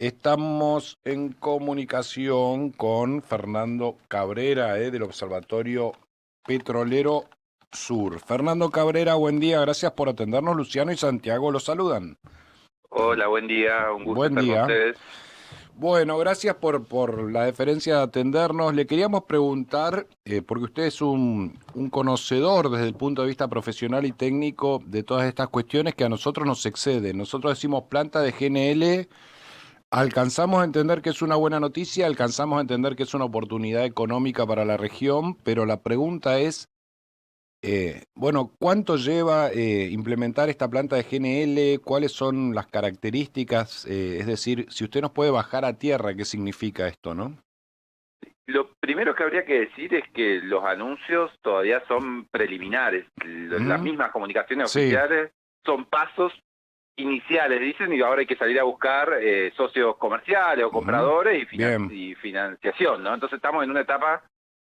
Estamos en comunicación con Fernando Cabrera, del Observatorio Petrolero Sur. Fernando Cabrera, buen día, gracias por atendernos. Luciano y Santiago los saludan. Hola, buen día, un gusto Buen estar con día. ustedes. Bueno, gracias por la deferencia de atendernos. Le queríamos preguntar, porque usted es un conocedor desde el punto de vista profesional y técnico de todas estas cuestiones que a nosotros nos exceden. Nosotros decimos planta de GNL. Alcanzamos a entender que es una buena noticia, alcanzamos a entender que es una oportunidad económica para la región, pero la pregunta es, bueno, ¿cuánto lleva implementar esta planta de GNL? ¿Cuáles son las características? Es decir, si usted nos puede bajar a tierra, ¿qué significa esto, no? Lo primero que habría que decir es que los anuncios todavía son preliminares. Las Ujú. mismas comunicaciones Sí, oficiales son pasos iniciales, dicen, y ahora hay que salir a buscar socios comerciales o ujú. compradores Bien, y financiación, ¿no? Entonces estamos en una etapa,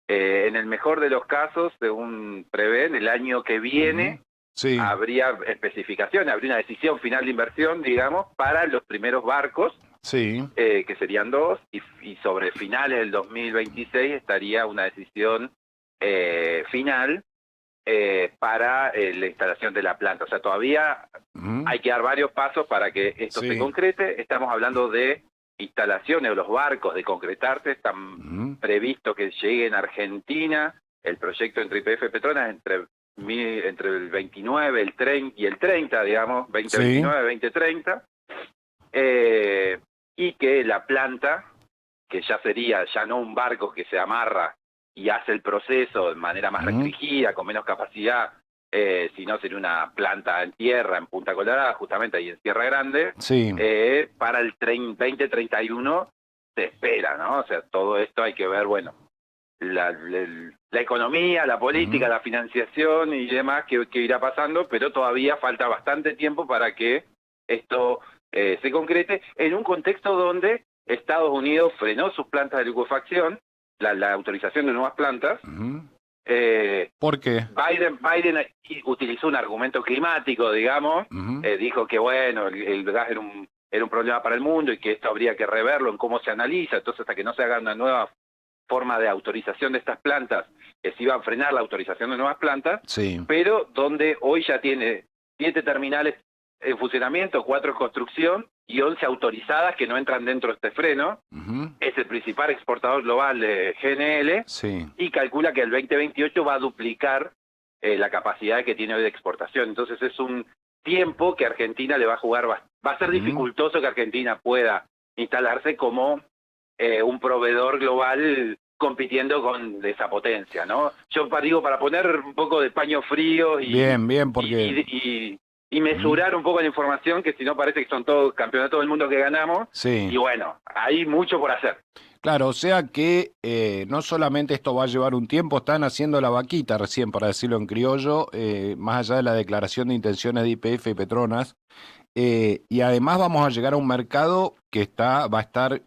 en el mejor de los casos, según prevén, el año que ujú. viene Sí, habría especificaciones, habría una decisión final de inversión, digamos, para los primeros barcos, sí, que serían dos, y sobre finales del 2026 estaría una decisión final para la instalación de la planta. O sea, todavía ujú. hay que dar varios pasos para que esto se Sí, concrete. Estamos hablando de instalaciones, o los barcos de concretarse, están ujú. previsto que lleguen a Argentina, el proyecto entre YPF Petronas entre el 29 el 30 y el 30, digamos, Sí, 2029, 2030, eh, y que la planta, que ya sería ya no un barco que se amarra y hace el proceso de manera más ujú. restringida, con menos capacidad, sino sería una planta en tierra, en Punta Colorada, justamente ahí en Tierra Grande, Sí, para el 2031 se espera, ¿no? O sea, todo esto hay que ver, bueno, la economía, la política, ujú. la financiación y demás que irá pasando, pero todavía falta bastante tiempo para que esto se concrete en un contexto donde Estados Unidos frenó sus plantas de licuefacción, la autorización de nuevas plantas. Ujú. eh, ¿Por qué? Biden utilizó un argumento climático, digamos, Ujú. dijo que bueno, el gas era un problema para el mundo y que esto habría que reverlo en cómo se analiza, entonces hasta que no se haga una nueva forma de autorización de estas plantas, que se iba a frenar la autorización de nuevas plantas, Sí. pero donde hoy ya tiene 7 terminales en funcionamiento, 4 en construcción y 11 autorizadas que no entran dentro de este freno. Ujú. Es el principal exportador global de GNL Sí. y calcula que el 2028 va a duplicar la capacidad que tiene hoy de exportación. Entonces es un tiempo que Argentina le va a jugar, va a ser Ujú. dificultoso que Argentina pueda instalarse como un proveedor global compitiendo con esa potencia, ¿no? Yo digo, para poner un poco de paño frío Bien, bien, y, porque... y Ujú. mesurar un poco la información, que si no parece que son todos campeonatos del mundo que ganamos, Sí, y bueno, hay mucho por hacer. claro, o sea que no solamente esto va a llevar un tiempo, están haciendo la vaquita recién, para decirlo en criollo, más allá de la declaración de intenciones de YPF y Petronas, y además vamos a llegar a un mercado que va a estar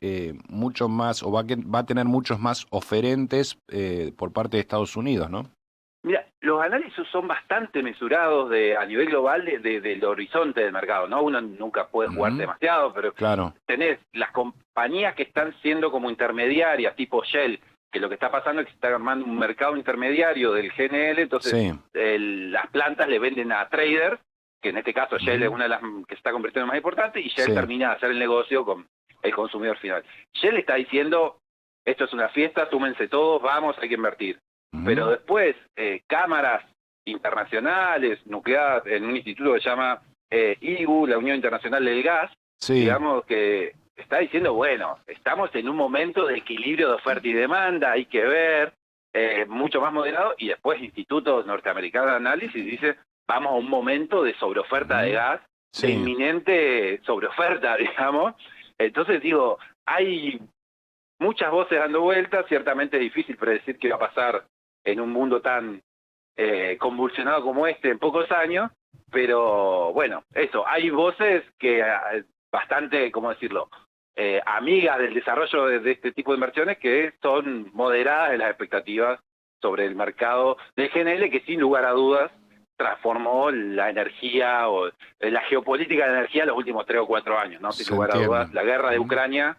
mucho más, o va a tener muchos más oferentes por parte de Estados Unidos, ¿no? Mira, los análisis son bastante mesurados a nivel global del horizonte del mercado, ¿no? Uno nunca puede jugarse Ujú. demasiado, pero Claro, tenés las compañías que están siendo como intermediarias, tipo Shell, que lo que está pasando es que se está armando un mercado intermediario del GNL, entonces sí. las plantas le venden a traders, que en este caso Shell es Ujú. una de las que se está convirtiendo en más importante, y Shell Sí. termina de hacer el negocio con el consumidor final. Shell está diciendo, esto es una fiesta, súmense todos, vamos, hay que invertir. Pero Ujú. después, cámaras internacionales, nucleadas en un instituto que se llama IGU, la Unión Internacional del Gas, Sí. digamos que está diciendo, bueno, estamos en un momento de equilibrio de oferta y demanda, hay que ver, mucho más moderado, y después institutos norteamericanos de análisis dice, vamos a un momento de sobreoferta de Ujú. gas, de Sí. inminente sobreoferta, digamos. Entonces digo, hay muchas voces dando vueltas, ciertamente es difícil predecir qué va a pasar en un mundo tan convulsionado como este en pocos años, pero bueno, eso, hay voces que bastante, ¿cómo decirlo?, amigas del desarrollo de este tipo de inversiones que son moderadas en las expectativas sobre el mercado del GNL, que sin lugar a dudas transformó la energía o la geopolítica de la energía en los últimos 3 o 4 años, ¿no? Sin lugar a dudas, la guerra de Ucrania,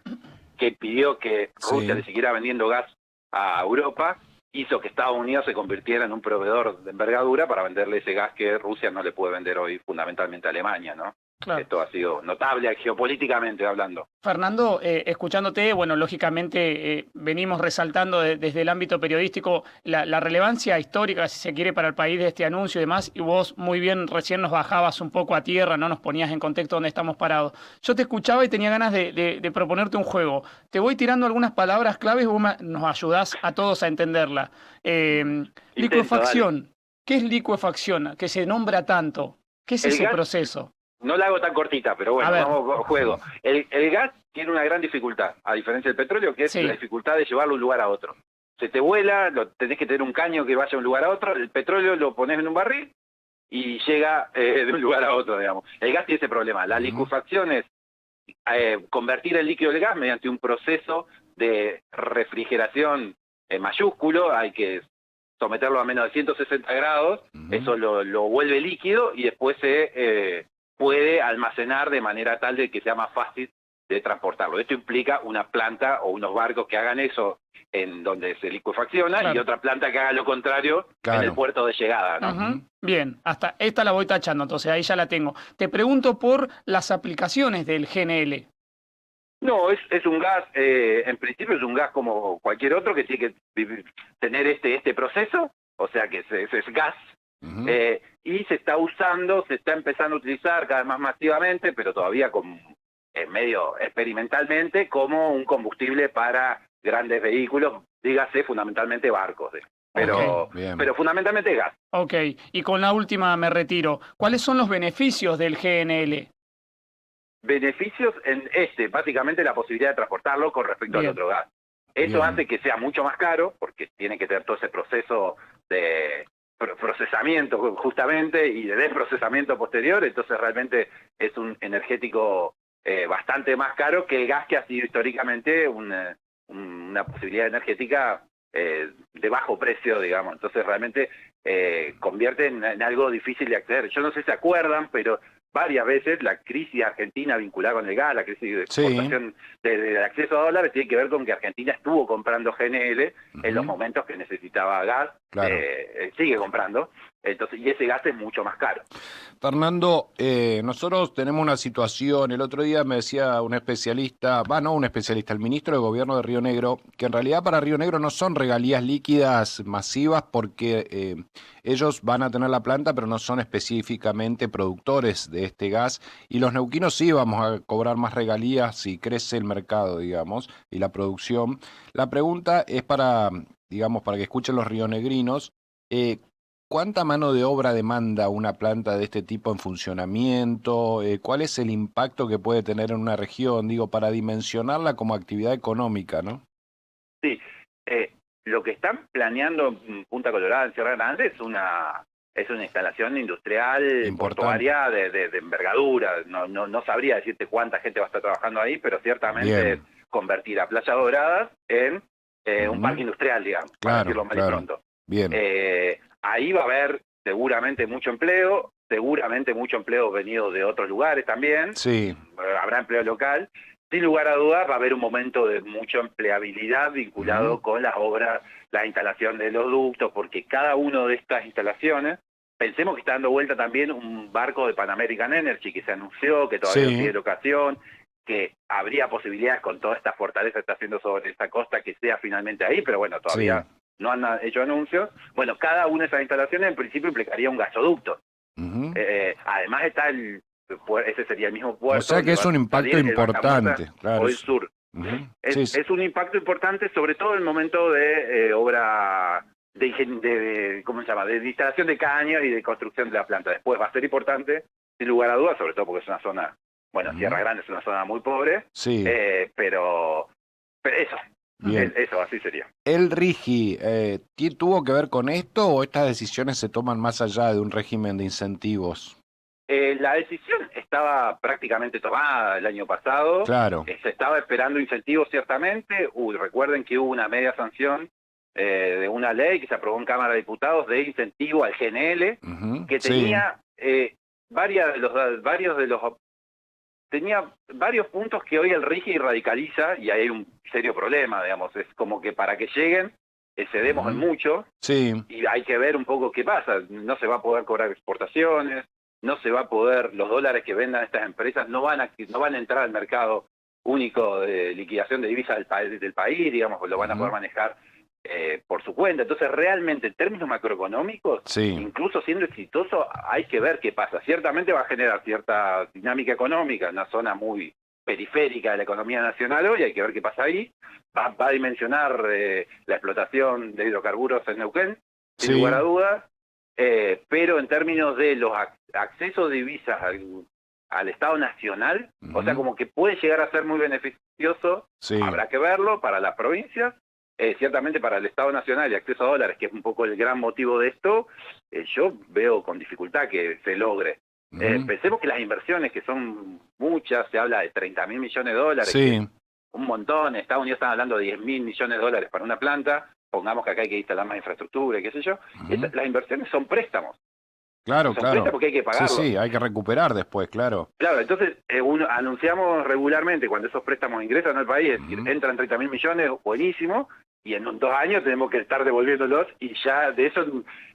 que pidió que Rusia le siguiera vendiendo gas a Europa, hizo que Estados Unidos se convirtiera en un proveedor de envergadura para venderle ese gas que Rusia no le puede vender hoy, fundamentalmente a Alemania, ¿no? Claro. Esto ha sido notable geopolíticamente hablando. Fernando, escuchándote, bueno, lógicamente venimos resaltando desde el ámbito periodístico la relevancia histórica, si se quiere, para el país de este anuncio y demás, y vos muy bien recién nos bajabas un poco a tierra, no nos ponías en contexto donde estamos parados. Yo te escuchaba y tenía ganas de proponerte un juego. Te voy tirando algunas palabras claves y vos nos ayudás a todos a entenderla. Licuefacción. ¿Qué es licuefacción? Que se nombra tanto. ¿Qué es ese proceso? No la hago tan cortita, pero bueno, vamos, juego. El gas tiene una gran dificultad, a diferencia del petróleo, que es la dificultad de llevarlo de un lugar a otro. Se te vuela, tenés que tener un caño que vaya de un lugar a otro, el petróleo lo pones en un barril y llega de un lugar a otro, digamos. El gas tiene ese problema. La licuefacción es convertir el líquido del gas mediante un proceso de refrigeración mayúsculo. Hay que someterlo a menos de 160 grados, eso lo vuelve líquido y después se puede almacenar de manera tal de que sea más fácil de transportarlo. Esto implica una planta o unos barcos que hagan eso en donde se licuefacciona y otra planta que haga lo contrario en el puerto de llegada, ¿no? Bien, hasta esta la voy tachando, entonces ahí ya la tengo. Te pregunto por las aplicaciones del GNL. No, es un gas, en principio es un gas como cualquier otro que tiene que tener este proceso, o sea que es gas. Y se está usando, se está empezando a utilizar cada vez más masivamente, pero todavía medio experimentalmente, como un combustible para grandes vehículos, dígase fundamentalmente barcos, pero fundamentalmente gas. Ok, y con la última me retiro. ¿Cuáles son los beneficios del GNL? Beneficios básicamente la posibilidad de transportarlo con respecto al otro gas. Eso hace que sea mucho más caro, porque tiene que tener todo ese proceso de procesamiento justamente y de desprocesamiento posterior, entonces realmente es un energético bastante más caro que el gas, que ha sido históricamente una posibilidad energética de bajo precio, digamos. Entonces realmente convierte en algo difícil de acceder. Yo no sé si se acuerdan, pero varias veces la crisis argentina vinculada con el gas, la crisis de exportación del acceso a dólares, tiene que ver con que Argentina estuvo comprando GNL en los momentos que necesitaba gas, sigue comprando, entonces, y ese gas es mucho más caro. Fernando, nosotros tenemos una situación, el otro día me decía un especialista, el ministro de Gobierno de Río Negro, que en realidad para Río Negro no son regalías líquidas masivas porque ellos van a tener la planta, pero no son específicamente productores de este gas, y los neuquinos sí vamos a cobrar más regalías si crece el mercado, digamos, y la producción. La pregunta es para que escuchen los rionegrinos, ¿cuánta mano de obra demanda una planta de este tipo en funcionamiento? ¿Cuál es el impacto que puede tener en una región? Digo, para dimensionarla como actividad económica, ¿no? Sí, lo que están planeando en Punta Colorada, en Sierra Grande, es una instalación industrial portuaria de envergadura. No sabría decirte cuánta gente va a estar trabajando ahí, pero ciertamente convertir a Playa Doradas en un parque industrial, digamos, para decirlo mal y pronto. Bien. Ahí va a haber seguramente mucho empleo venido de otros lugares también. Sí. Habrá empleo local. Sin lugar a dudas va a haber un momento de mucha empleabilidad vinculado con las obras, la instalación de los ductos, porque cada una de estas instalaciones, pensemos que está dando vuelta también un barco de Pan American Energy que se anunció, que todavía no tiene locación, que habría posibilidades con toda esta fortaleza que está haciendo sobre esta costa que sea finalmente ahí, pero bueno, todavía no han hecho anuncios. Bueno, cada una de esas instalaciones en principio implicaría un gasoducto. Además está ese sería el mismo puerto. O sea que es un impacto importante. O el sur. Es un impacto importante, sobre todo en el momento de obra ¿cómo se llama? De instalación de caños y de construcción de la planta. Después va a ser importante, sin lugar a dudas, sobre todo porque es una zona, Sierra Grande es una zona muy pobre, pero eso. Bien. Eso, así sería. ¿El RIGI tuvo que ver con esto o estas decisiones se toman más allá de un régimen de incentivos? La decisión estaba prácticamente tomada el año pasado. Claro. Se estaba esperando incentivos ciertamente. Recuerden que hubo una media sanción de una ley que se aprobó en Cámara de Diputados de incentivo al GNL, que tenía tenía varios puntos que hoy el RIGI radicaliza, y hay un serio problema, digamos. Es como que para que lleguen excedemos en mucho, y hay que ver un poco qué pasa. No se va a poder cobrar exportaciones, no se va a poder, los dólares que vendan estas empresas no van a entrar al mercado único de liquidación de divisas del país, digamos, lo van a poder manejar por su cuenta. Entonces, realmente, en términos macroeconómicos, incluso siendo exitoso, hay que ver qué pasa. Ciertamente va a generar cierta dinámica económica en una zona muy periférica de la economía nacional hoy, hay que ver qué pasa ahí. Va a dimensionar la explotación de hidrocarburos en Neuquén, sin lugar a dudas, pero en términos de los accesos de divisas al Estado Nacional, o sea, como que puede llegar a ser muy beneficioso, habrá que verlo para las provincias. Ciertamente para el Estado Nacional y acceso a dólares, que es un poco el gran motivo de esto, yo veo con dificultad que se logre. Pensemos que las inversiones, que son muchas, se habla de 30.000 millones de dólares, un montón. Estados Unidos están hablando de 10.000 millones de dólares para una planta, pongamos que acá hay que instalar más infraestructura y qué sé yo. Las inversiones son préstamos. Claro. Porque hay que pagarlo. Sí, hay que recuperar después, claro. Claro, entonces anunciamos regularmente cuando esos préstamos ingresan al país, es decir, entran 30.000 millones, buenísimo, y en 2 años tenemos que estar devolviéndolos, y ya de eso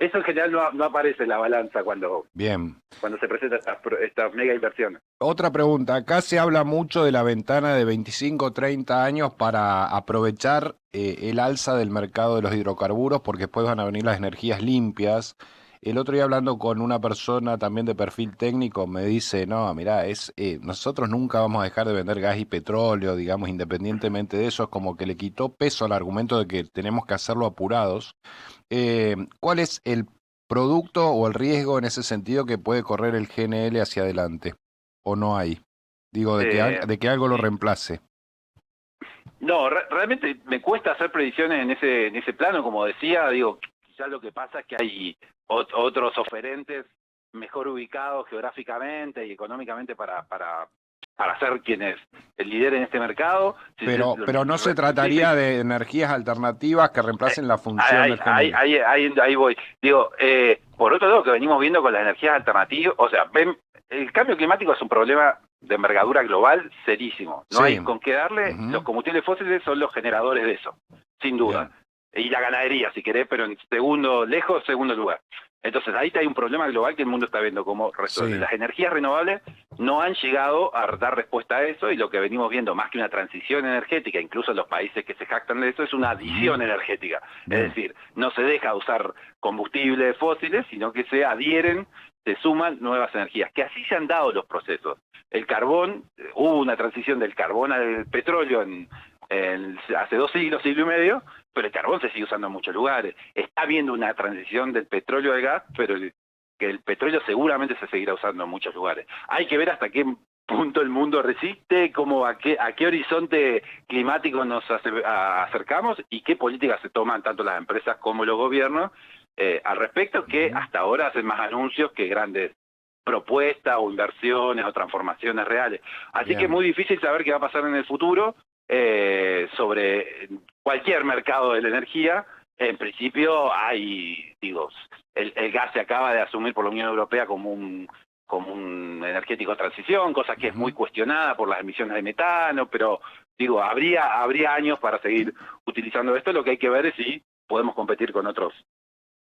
en general no aparece en la balanza cuando se presentan estas mega inversiones. Otra pregunta, acá se habla mucho de la ventana de 25 30 años para aprovechar el alza del mercado de los hidrocarburos, porque después van a venir las energías limpias. El otro día, hablando con una persona también de perfil técnico, me dice, no, mirá, nosotros nunca vamos a dejar de vender gas y petróleo, digamos, independientemente de eso. Es como que le quitó peso al argumento de que tenemos que hacerlo apurados. ¿Cuál es el producto o el riesgo en ese sentido que puede correr el GNL hacia adelante? ¿O no hay? Digo, de que algo lo reemplace. No, realmente me cuesta hacer predicciones en ese plano, como decía. Digo, quizás lo que pasa es que hay otros oferentes mejor ubicados geográficamente y económicamente para ser quienes el líder en este mercado. Pero no se trataría de energías alternativas que reemplacen la función del GNL. Ahí voy. Digo, por otro lado, que venimos viendo con las energías alternativas, o sea, el cambio climático es un problema de envergadura global serísimo. No hay con qué darle. Los combustibles fósiles son los generadores de eso, sin duda. Y la ganadería, si querés, pero en segundo lugar. Entonces, ahí hay un problema global que el mundo está viendo cómo resuelve. Las energías renovables no han llegado a dar respuesta a eso, y lo que venimos viendo, más que una transición energética, incluso en los países que se jactan de eso, es una adición energética. Es decir, no se deja de usar combustibles fósiles, sino que se adhieren, se suman nuevas energías, que así se han dado los procesos. El carbón, hubo una transición del carbón al petróleo hace 2 siglos, siglo y medio, pero el carbón se sigue usando en muchos lugares. Está habiendo una transición del petróleo al gas, pero que el petróleo seguramente se seguirá usando en muchos lugares. Hay que ver hasta qué punto el mundo resiste, a qué horizonte climático nos acercamos y qué políticas se toman tanto las empresas como los gobiernos al respecto, que hasta ahora hacen más anuncios que grandes propuestas o inversiones o transformaciones reales. Así que es muy difícil saber qué va a pasar en el futuro sobre cualquier mercado de la energía. En principio el gas se acaba de asumir por la Unión Europea como un energético de transición, cosa que es muy cuestionada por las emisiones de metano, pero habría años para seguir utilizando esto. Lo que hay que ver es si podemos competir con otros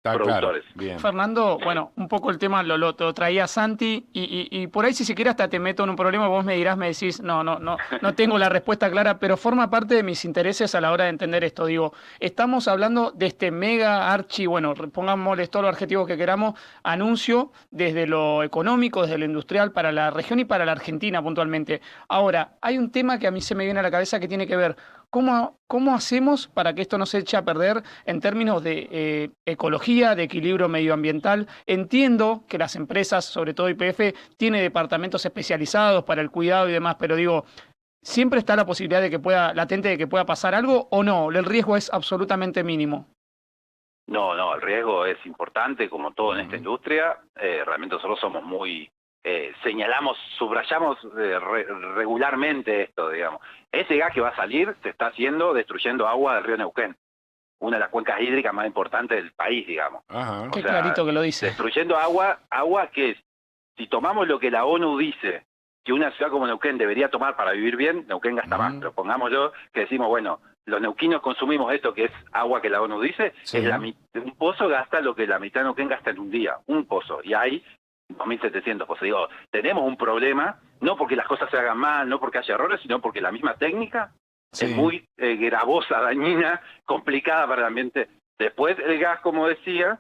productores. Claro. Fernando, bueno, un poco el tema lo traía Santi, y por ahí, si se quiere, hasta te meto en un problema. Vos me decís, no tengo la respuesta clara, pero forma parte de mis intereses a la hora de entender esto. Digo, estamos hablando de este mega pongámosle todos los adjetivos que queramos, anuncio desde lo económico, desde lo industrial, para la región y para la Argentina puntualmente. Ahora, hay un tema que a mí se me viene a la cabeza que tiene que ver, ¿cómo hacemos para que esto no se eche a perder en términos de ecología, de equilibrio medioambiental? Entiendo que las empresas, sobre todo YPF, tiene departamentos especializados para el cuidado y demás, pero digo, ¿siempre está la posibilidad latente de que pueda pasar algo, o no? ¿El riesgo es absolutamente mínimo? No, el riesgo es importante, como todo en esta industria. Realmente nosotros somos subrayamos regularmente esto, digamos. Ese gas que va a salir se está haciendo destruyendo agua del río Neuquén. una de las cuencas hídricas más importantes del país, digamos. Ajá. Qué clarito que lo dice. Destruyendo agua que es, si tomamos lo que la ONU dice, que una ciudad como Neuquén debería tomar para vivir bien, Neuquén gasta más. Pero pongámoslo que decimos, bueno, los neuquinos consumimos esto que es agua que la ONU dice, Sí. es un pozo gasta lo que la mitad de Neuquén gasta en un día, un pozo, y hay 2.700 pozos. Digo, tenemos un problema, no porque las cosas se hagan mal, no porque haya errores, sino porque la misma técnica Sí. es muy gravosa, dañina, complicada para el ambiente. Después el gas, como decía,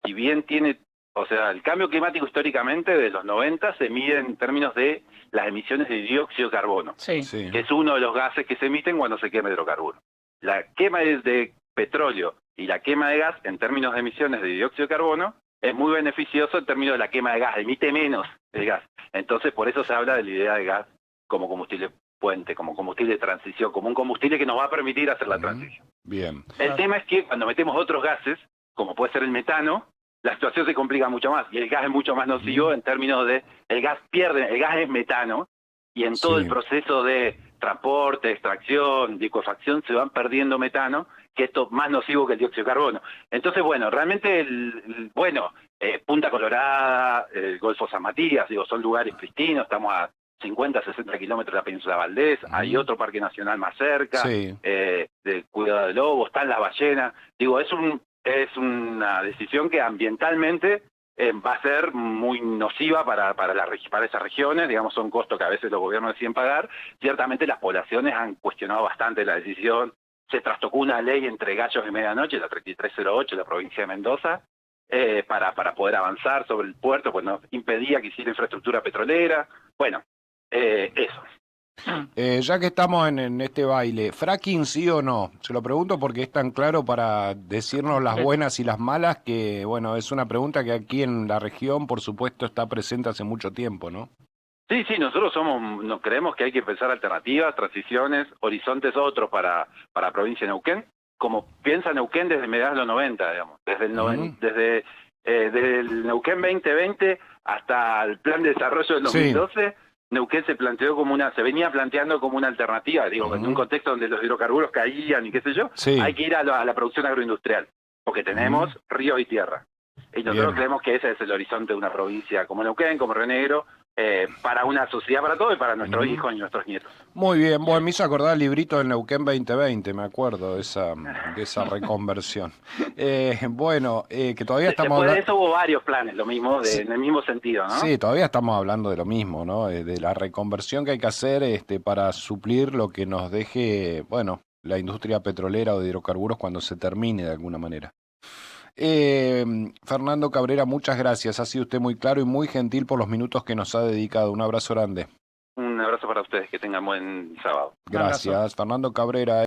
si bien tiene, o sea, el cambio climático históricamente de los 90 se mide en términos de las emisiones de dióxido de carbono, Sí. Sí. que es uno de los gases que se emiten cuando se quema hidrocarburos. La quema de petróleo y la quema de gas, en términos de emisiones de dióxido de carbono, es muy beneficioso en términos de la quema de gas, emite menos el gas. Entonces, por eso se habla de la idea de gas como combustible puente, como combustible de transición, como un combustible que nos va a permitir hacer la transición. Bien. El tema es que cuando metemos otros gases, como puede ser el metano, la situación se complica mucho más y el gas es mucho más nocivo en términos de el gas es metano y en todo Sí. el proceso de transporte, extracción, licuefacción se van perdiendo metano, que esto es más nocivo que el dióxido de carbono. Entonces, bueno, realmente Punta Colorada, el Golfo San Matías, digo, son lugares pristinos, estamos a 50, 60 kilómetros de la península Valdés, hay otro parque nacional más cerca, Sí. de cuidado de lobos, están las ballenas, digo, es una decisión que ambientalmente va a ser muy nociva para esas regiones, digamos, son costos que a veces los gobiernos deciden pagar. Ciertamente las poblaciones han cuestionado bastante la decisión, se trastocó una ley entre gallos y medianoche, la 3308 de la provincia de Mendoza, para poder avanzar sobre el puerto, pues nos impedía que hiciera infraestructura petrolera, bueno, eso. Ya que estamos en este baile, ¿fracking sí o no? Se lo pregunto porque es tan claro para decirnos las buenas y las malas que, bueno, es una pregunta que aquí en la región, por supuesto, está presente hace mucho tiempo, ¿no? Sí, nosotros nos creemos que hay que pensar alternativas, transiciones, horizontes otros para la provincia de Neuquén, como piensa Neuquén desde mediados de los 90, digamos, desde el Neuquén 2020 hasta el plan de desarrollo del 2012, Neuquén se venía planteando como una alternativa, digo, en un contexto donde los hidrocarburos caían y qué sé yo, hay que ir a la producción agroindustrial, porque tenemos ríos y tierra. Y nosotros creemos que ese es el horizonte de una provincia como Neuquén, como Río Negro, para una sociedad para todos y para nuestros hijos y nuestros nietos. Muy bien, bueno, me hizo acordar el librito del Neuquén 2020, me acuerdo de esa reconversión. Que todavía estamos Después de eso hubo varios planes, lo mismo, en el mismo sentido, ¿no? Sí, todavía estamos hablando de lo mismo, ¿no? De la reconversión que hay que hacer para suplir lo que nos deje, bueno, la industria petrolera o de hidrocarburos cuando se termine de alguna manera. Fernando Cabrera, muchas gracias. Ha sido usted muy claro y muy gentil por los minutos que nos ha dedicado. Un abrazo grande. Un abrazo para ustedes, que tengan buen sábado. Gracias. Fernando Cabrera.